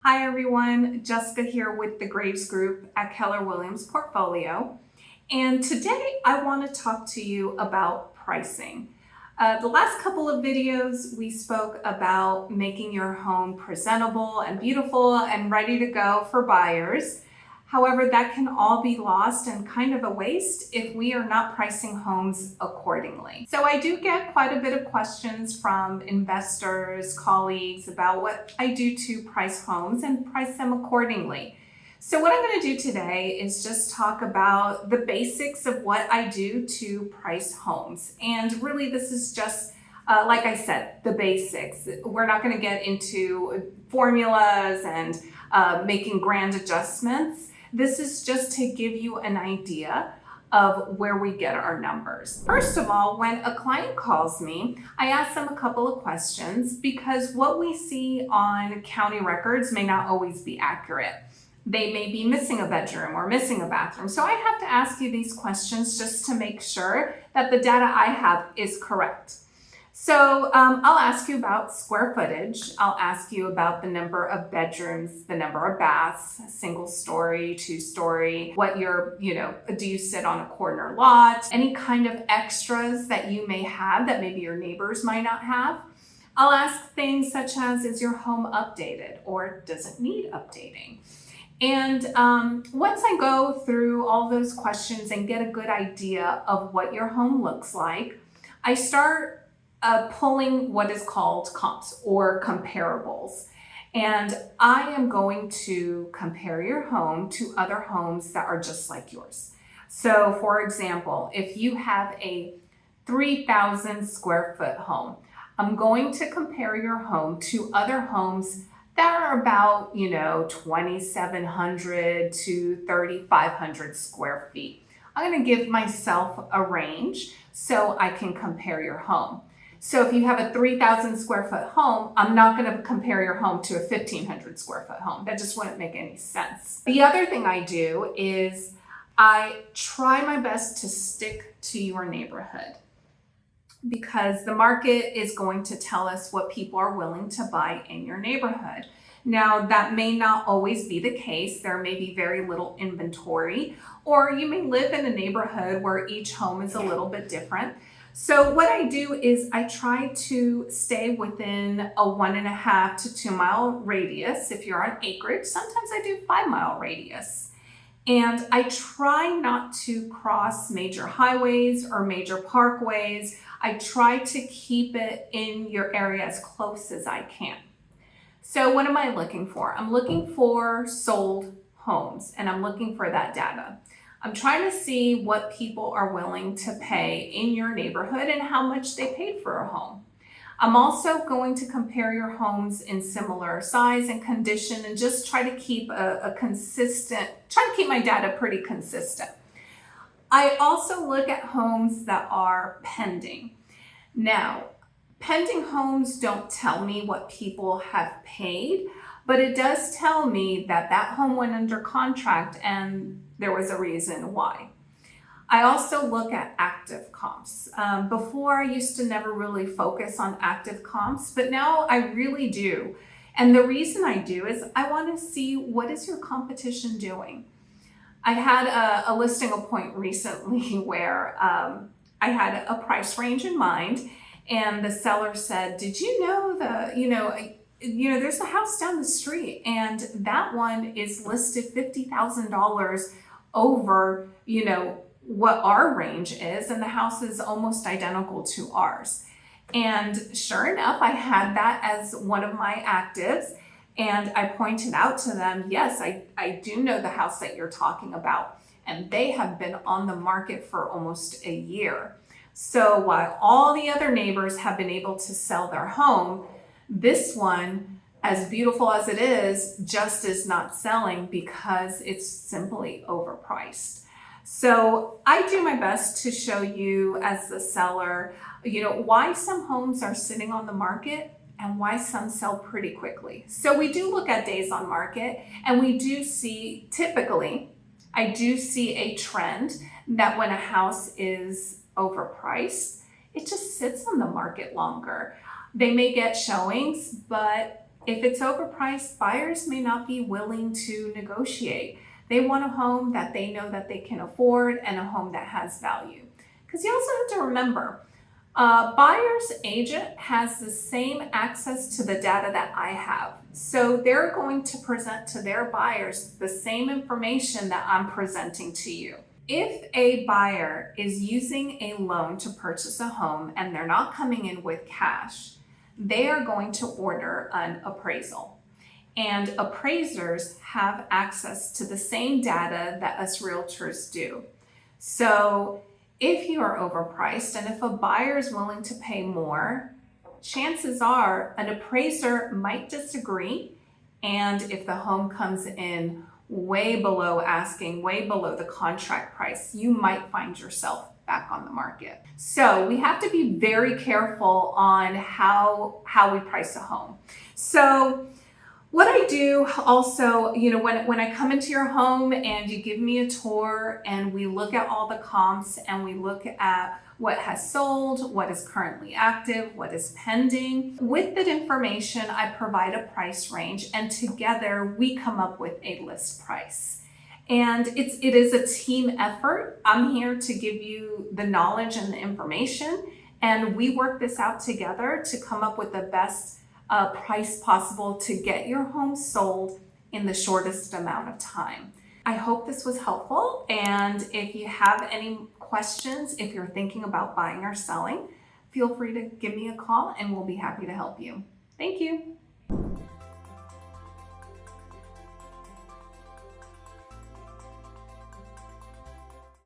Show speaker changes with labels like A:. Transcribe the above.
A: Hi everyone, Jessica here with the Graves Group at Keller Williams Portfolio. And today I want to talk to you about pricing. The last couple of videos we spoke about making your home presentable and beautiful and ready to go for buyers. However, that can all be lost and kind of a waste if we are not pricing homes accordingly. So I do get quite a bit of questions from investors, colleagues about what I do to price homes and price them accordingly. So what I'm going to do today is just talk about the basics of what I do to price homes. And really this is just like I said, the basics. We're not going to get into formulas and making grand adjustments. This is just to give you an idea of where we get our numbers. First of all, when a client calls me, I ask them a couple of questions because what we see on county records may not always be accurate. They may be missing a bedroom or missing a bathroom. So I have to ask you these questions just to make sure that the data I have is correct. So I'll ask you about square footage. I'll ask you about the number of bedrooms, the number of baths, single story, two story, what do you sit on a corner lot, any kind of extras that you may have that maybe your neighbors might not have. I'll ask things such as, is your home updated or does it need updating? And once I go through all those questions and get a good idea of what your home looks like, I start pulling what is called comps or comparables. And I am going to compare your home to other homes that are just like yours. So for example, if you have a 3,000 square foot home, I'm going to compare your home to other homes that are about, 2,700 to 3,500 square feet. I'm going to give myself a range so I can compare your home. So if you have a 3,000 square foot home, I'm not going to compare your home to a 1,500 square foot home. That just wouldn't make any sense. The other thing I do is I try my best to stick to your neighborhood because the market is going to tell us what people are willing to buy in your neighborhood. Now, that may not always be the case. There may be very little inventory, or you may live in a neighborhood where each home is a little bit different. So what I do is I try to stay within a 1.5 to 2 mile radius. If you're on acreage, sometimes I do 5-mile radius. And I try not to cross major highways or major parkways. I try to keep it in your area as close as I can. So what am I looking for? I'm looking for sold homes and I'm looking for that data. I'm trying to see what people are willing to pay in your neighborhood and how much they paid for a home. I'm also going to compare your homes in similar size and condition and just try to keep try to keep my data pretty consistent. I also look at homes that are pending. Now, pending homes don't tell me what people have paid, but it does tell me that that home went under contract and there was a reason why. I also look at active comps. Before I used to never really focus on active comps, but now I really do. And the reason I do is I want to see what is your competition doing. I had a listing appointment recently where I had a price range in mind and the seller said, did you know there's a house down the street and that one is listed $50,000 over, what our range is, and the house is almost identical to ours. And sure enough, I had that as one of my actives, and I pointed out to them, yes, I do know the house that you're talking about, and they have been on the market for almost a year. So while all the other neighbors have been able to sell their home, this one, as beautiful as it is, just is not selling because it's simply overpriced. So I do my best to show you as the seller, why some homes are sitting on the market and why some sell pretty quickly. So we do look at days on market and we do see, typically, I do see a trend that when a house is overpriced, it just sits on the market longer. They may get showings, but if it's overpriced, buyers may not be willing to negotiate. They want a home that they know that they can afford and a home that has value. Because you also have to remember, a buyer's agent has the same access to the data that I have. So they're going to present to their buyers the same information that I'm presenting to you. If a buyer is using a loan to purchase a home and they're not coming in with cash, they are going to order an appraisal. And appraisers have access to the same data that us realtors do. So if you are overpriced and if a buyer is willing to pay more, chances are an appraiser might disagree. And if the home comes in way below asking, way below the contract price, you might find yourself back on the market. So we have to be very careful on how we price a home. So what I do also, when I come into your home and you give me a tour and we look at all the comps and we look at what has sold, what is currently active, what is pending. With that information, I provide a price range and together we come up with a list price. And it is a team effort. I'm here to give you the knowledge and the information, and we work this out together to come up with the best price possible to get your home sold in the shortest amount of time. I hope this was helpful, and if you have any questions, if you're thinking about buying or selling, feel free to give me a call and we'll be happy to help you. Thank you.